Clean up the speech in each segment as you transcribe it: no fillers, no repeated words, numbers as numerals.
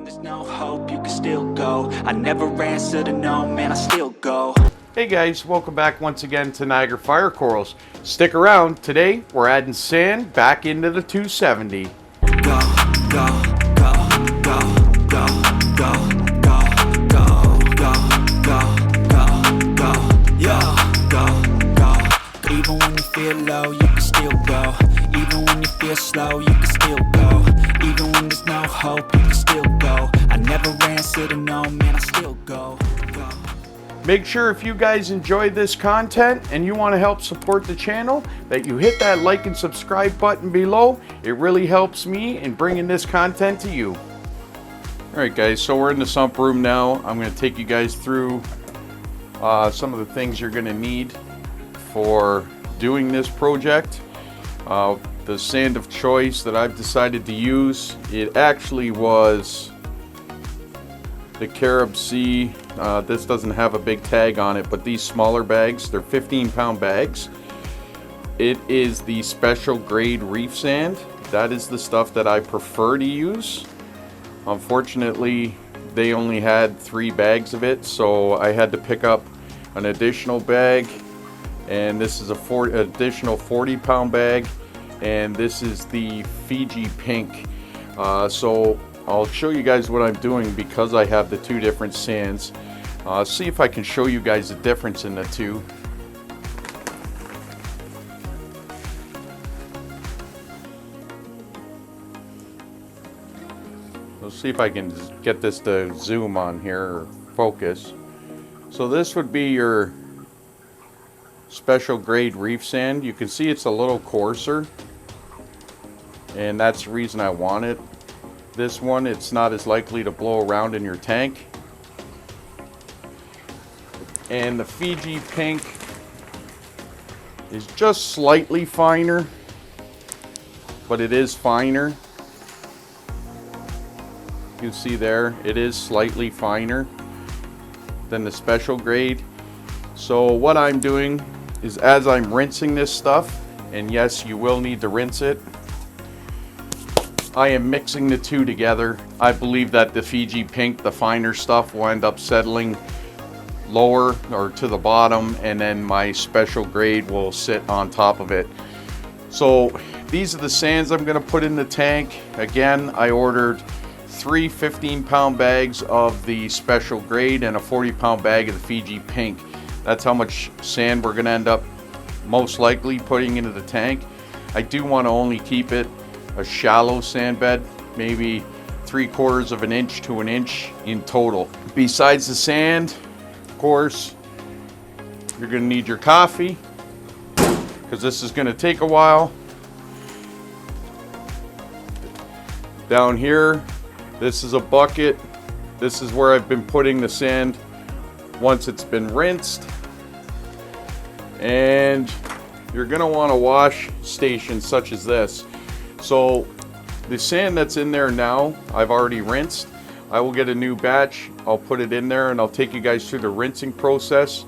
there's no hope, you can still go. I never answer to no, man, I still go. Hey guys, welcome back once again to Niagara Fire Corals. Stick around, today we're adding sand back into the 270. Go, go, go, go, go, go, go, go, go, go, go, yeah, go, go. Even when you feel low, you can still go. Even when you feel slow, you can still go. Even when there's no hope, you can still go. I never answer to no, man, I still go, go. Make sure if you guys enjoyed this content and you want to help support the channel, that you hit that like and subscribe button below. It really helps me in bringing this content to you. Alright guys, so we're in the sump room now. I'm going to take you guys through some of the things you're going to need for doing this project. The sand of choice that I've decided to use, it actually was the CaribSea. This doesn't have a big tag on it, but these smaller bags, they're 15-pound bags. It is the special grade reef sand. That is the stuff that I prefer to use. Unfortunately, they only had 3 bags of it, so I had to pick up an additional bag, and this is a additional 40-pound bag, and this is the Fiji pink. So I'll show you guys what I'm doing because I have the 2 different sands. See if I can show you guys the difference in the 2. Let's see if I can get this to zoom on here or focus. So this would be your special grade reef sand. You can see it's a little coarser, and that's the reason I want it. This one, it's not as likely to blow around in your tank. And the Fiji pink is just slightly finer, but it is finer. You can see there, it is slightly finer than the special grade. So what I'm doing is, as I'm rinsing this stuff, and yes, you will need to rinse it, I am mixing the 2 together. I believe that the Fiji pink, the finer stuff, will end up settling lower or to the bottom, and then my special grade will sit on top of it. So these are the sands I'm going to put in the tank. Again, I ordered 3 15-pound bags of the special grade and a 40-pound bag of the Fiji pink. That's how much sand we're going to end up most likely putting into the tank. I do want to only keep it a shallow sand bed, maybe 3/4 of an inch to an inch in total. Besides the sand, of course, you're going to need your coffee, because this is going to take a while. Down here, this is a bucket. This is where I've been putting the sand once it's been rinsed. And you're going to want a wash station such as this. So the sand that's in there now, I've already rinsed. I will get a new batch. I'll put it in there and I'll take you guys through the rinsing process.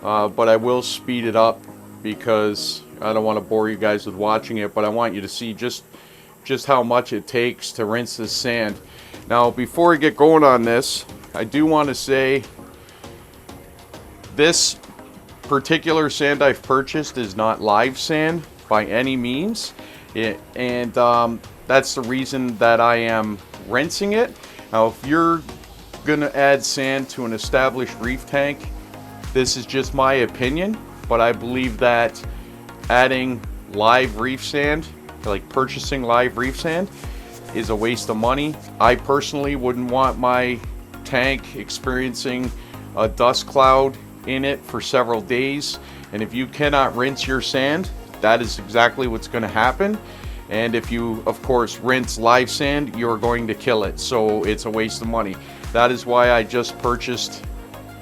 But I will speed it up because I don't want to bore you guys with watching it, but I want you to see just how much it takes to rinse this sand. Now, before I get going on this, I do want to say this particular sand I've purchased is not live sand by any means. That's the reason that I am rinsing it. Now, if you're gonna add sand to an established reef tank, this is just my opinion, but I believe that adding live reef sand, like purchasing live reef sand, is a waste of money. I personally wouldn't want my tank experiencing a dust cloud in it for several days, and if you cannot rinse your sand, that is exactly what's going to happen. And if you, of course, rinse live sand, you're going to kill it. So it's a waste of money. That is why I just purchased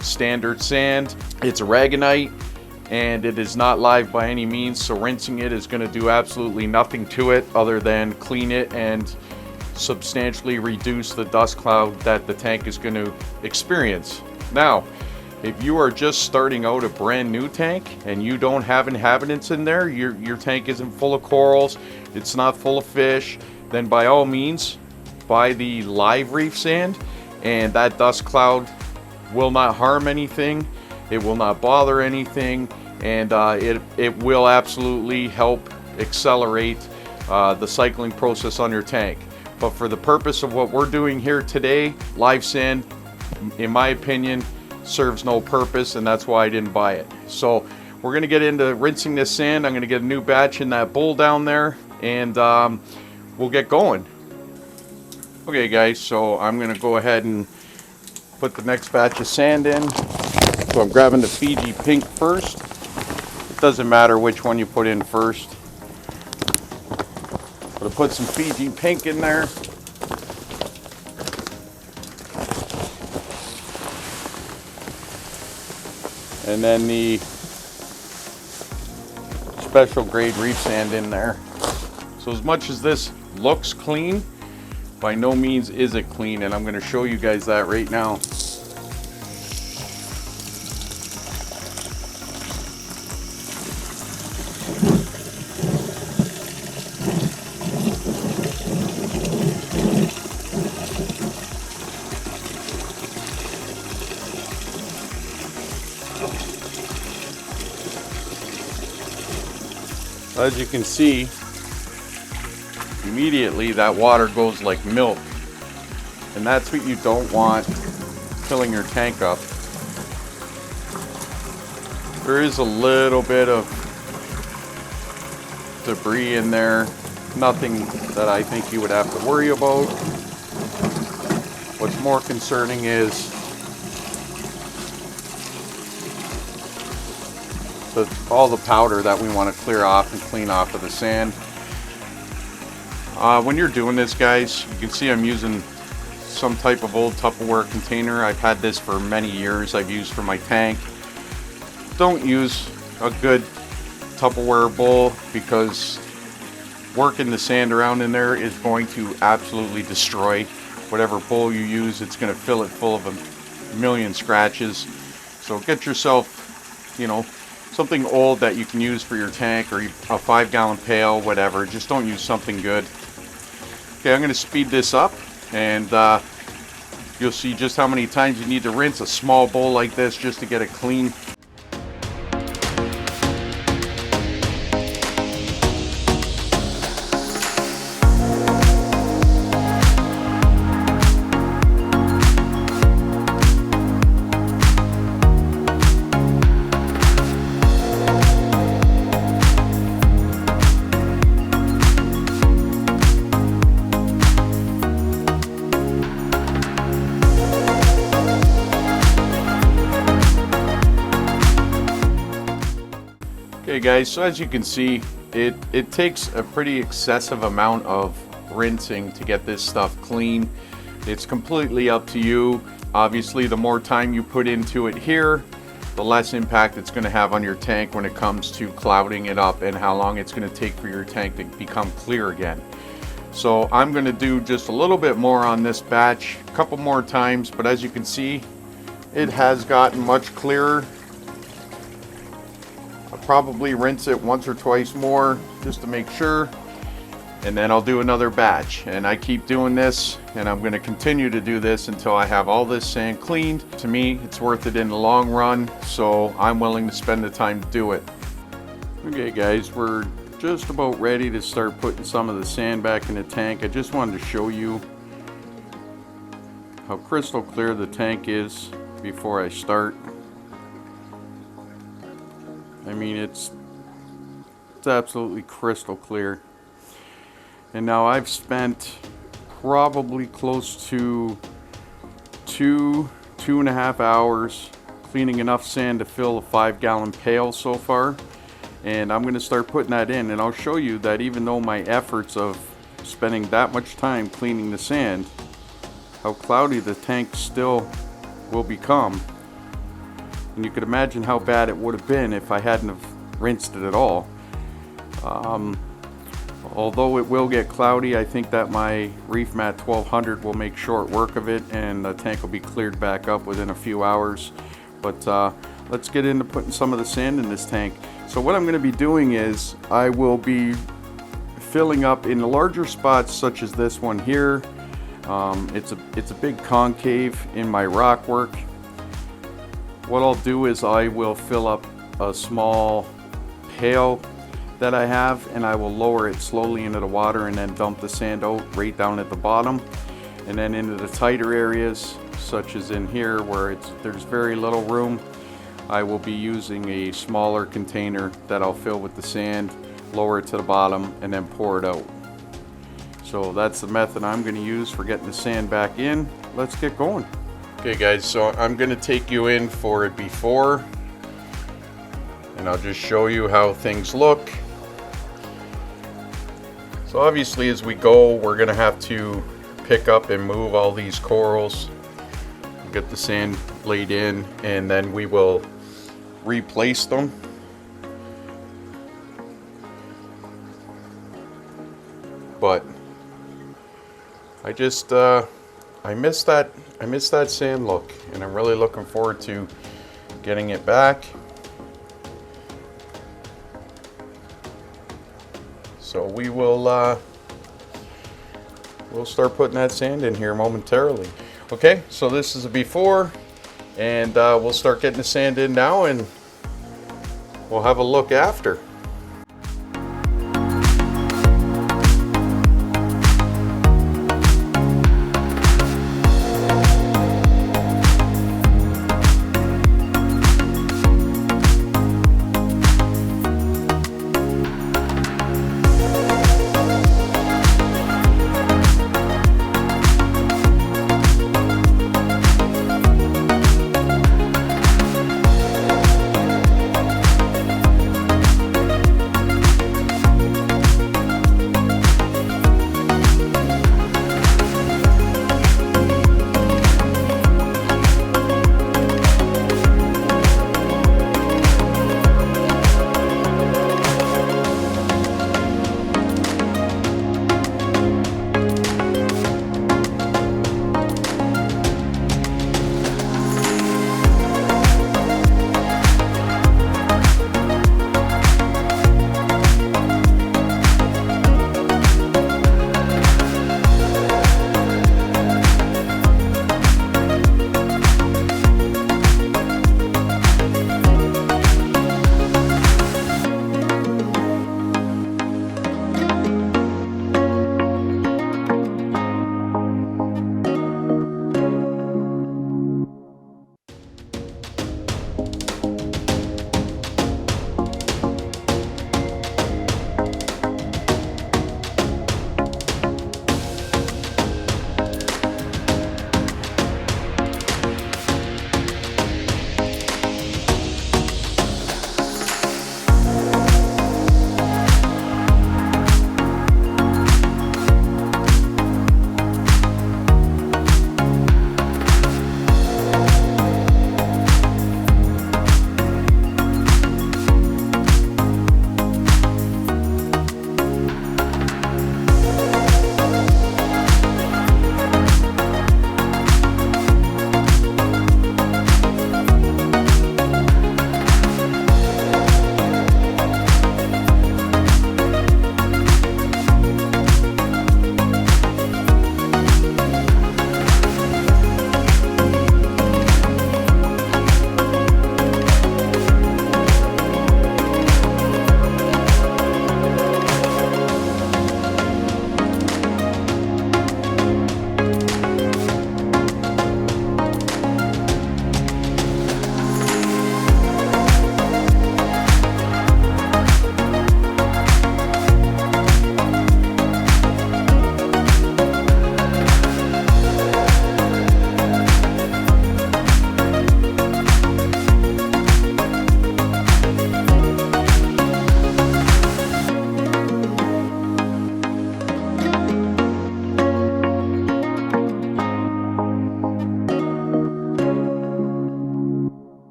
standard sand. It's aragonite, and it is not live by any means. So rinsing it is going to do absolutely nothing to it other than clean it and substantially reduce the dust cloud that the tank is going to experience. Now, if you are just starting out a brand new tank and you don't have inhabitants in there, your tank isn't full of corals, it's not full of fish, then by all means, buy the live reef sand, and that dust cloud will not harm anything. It will not bother anything, and it will absolutely help accelerate the cycling process on your tank. But for the purpose of what we're doing here today, live sand, in my opinion, serves no purpose, and that's why I didn't buy it. So we're going to get into rinsing this sand. I'm going to get a new batch in that bowl down there, and we'll get going. Okay guys, so I'm going to go ahead and put the next batch of sand in. So I'm grabbing the Fiji pink first. It doesn't matter which one you put in first. I'm going to put some Fiji pink in there. And then the special grade reef sand in there. So as much as this looks clean, by no means is it clean, and I'm going to show you guys that right now. As you can see, immediately that water goes like milk, and that's what you don't want filling your tank up. There is a little bit of debris in there, nothing that I think you would have to worry about. What's more concerning is all the powder that we want to clear off and clean off of the sand. When you're doing this, guys, you can see I'm using some type of old Tupperware container. I've had this for many years. I've used for my tank. Don't use a good Tupperware bowl, because working the sand around in there is going to absolutely destroy whatever bowl you use. It's going to fill it full of a million scratches. So get yourself, you know, something old that you can use for your tank, or a 5-gallon pail, whatever. Just don't use something good. Okay, I'm going to speed this up, and you'll see just how many times you need to rinse a small bowl like this just to get it clean. Okay guys, so as you can see, it takes a pretty excessive amount of rinsing to get this stuff clean. It's completely up to you. Obviously, the more time you put into it here, the less impact it's going to have on your tank when it comes to clouding it up, and how long it's going to take for your tank to become clear again. So I'm going to do just a little bit more on this batch, a couple more times, but as you can see, it has gotten much clearer. I'll probably rinse it once or twice more just to make sure, and then I'll do another batch. And I keep doing this, and I'm going to continue to do this until I have all this sand cleaned. To me, it's worth it in the long run, so I'm willing to spend the time to do it. Okay guys, we're just about ready to start putting some of the sand back in the tank. I just wanted to show you how crystal clear the tank is before I start. I mean, it's absolutely crystal clear. And now I've spent probably close to two and a half hours cleaning enough sand to fill a 5-gallon pail so far. And I'm going to start putting that in, and I'll show you that even though my efforts of spending that much time cleaning the sand, how cloudy the tank still will become. And you could imagine how bad it would have been if I hadn't have rinsed it at all. Although it will get cloudy, I think that my Reef Mat 1200 will make short work of it, and the tank will be cleared back up within a few hours. But let's get into putting some of the sand in this tank. So what I'm going to be doing is I will be filling up in the larger spots such as this one here. It's a big concave in my rock work. What I'll do is I will fill up a small pail that I have, and I will lower it slowly into the water and then dump the sand out right down at the bottom. And then into the tighter areas, such as in here where there's very little room, I will be using a smaller container that I'll fill with the sand, lower it to the bottom, and then pour it out. So that's the method I'm going to use for getting the sand back in. Let's get going. Okay guys, so I'm going to take you in for a before, and I'll just show you how things look. So obviously as we go, we're going to have to pick up and move all these corals, get the sand laid in, and then we will replace them. But I just I miss that sand look, and I'm really looking forward to getting it back. So we will we'll start putting that sand in here momentarily. Okay, so this is a before, and we'll start getting the sand in now, and we'll have a look after.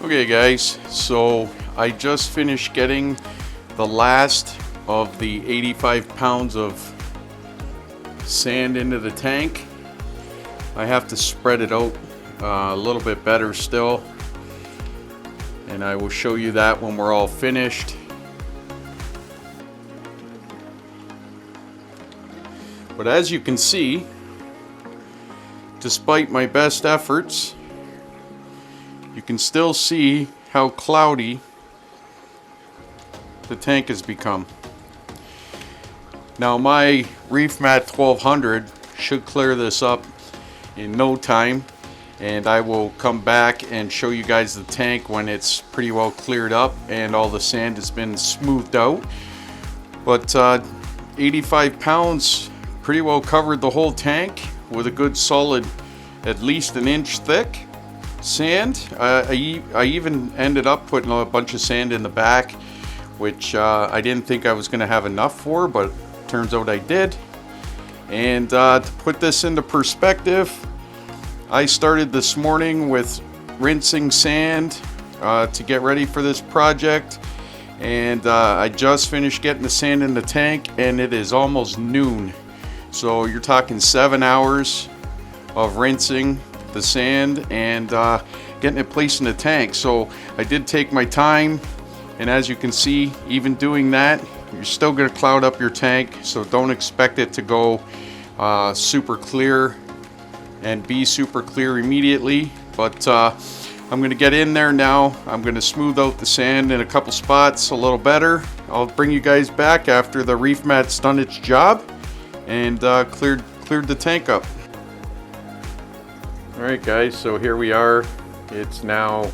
Okay guys, so I just finished getting the last of the 85 pounds of sand into the tank. I have to spread it out a little bit better still, and I will show you that when we're all finished. But as you can see, despite my best efforts, you can still see how cloudy the tank has become. Now my Reef Mat 1200 should clear this up in no time, and I will come back and show you guys the tank when it's pretty well cleared up and all the sand has been smoothed out. But 85 pounds pretty well covered the whole tank with a good solid at least an inch thick sand. I even ended up putting a bunch of sand in the back, which I didn't think I was going to have enough for, but turns out I did. And to put this into perspective, I started this morning with rinsing sand to get ready for this project, and I just finished getting the sand in the tank, and it is almost noon. So you're talking 7 hours of rinsing the sand and getting it placed in the tank. So I did take my time, and as you can see, even doing that, you're still going to cloud up your tank, so don't expect it to go super clear and be super clear immediately. But I'm going to get in there now. I'm going to smooth out the sand in a couple spots a little better. I'll bring you guys back after the Reef Mat's done its job and cleared the tank up. Alright guys, so here we are. It's now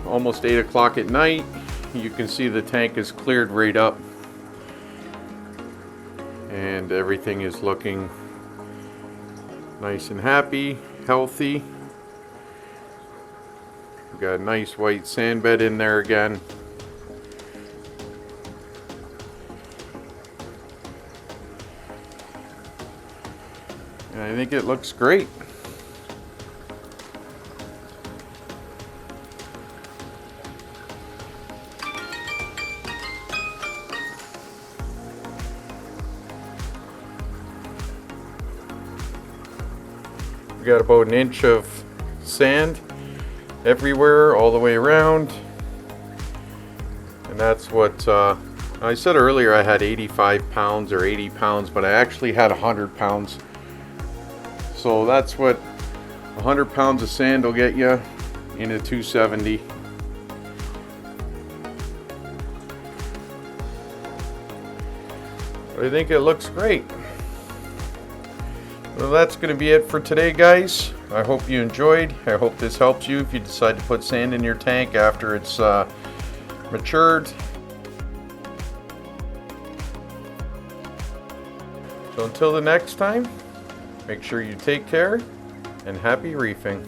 almost 8 o'clock at night. You can see the tank is cleared right up and everything is looking nice and happy, healthy. We've got a nice white sand bed in there again. And I think it looks great. We got about an inch of sand everywhere, all the way around. And that's what I said earlier. I had 85 pounds or 80 pounds, but I actually had 100 pounds. So that's what 100 pounds of sand will get you in a 270. I think it looks great. Well, that's going to be it for today, guys. I hope you enjoyed. I hope this helps you if you decide to put sand in your tank after it's matured. So until the next time, make sure you take care and happy reefing.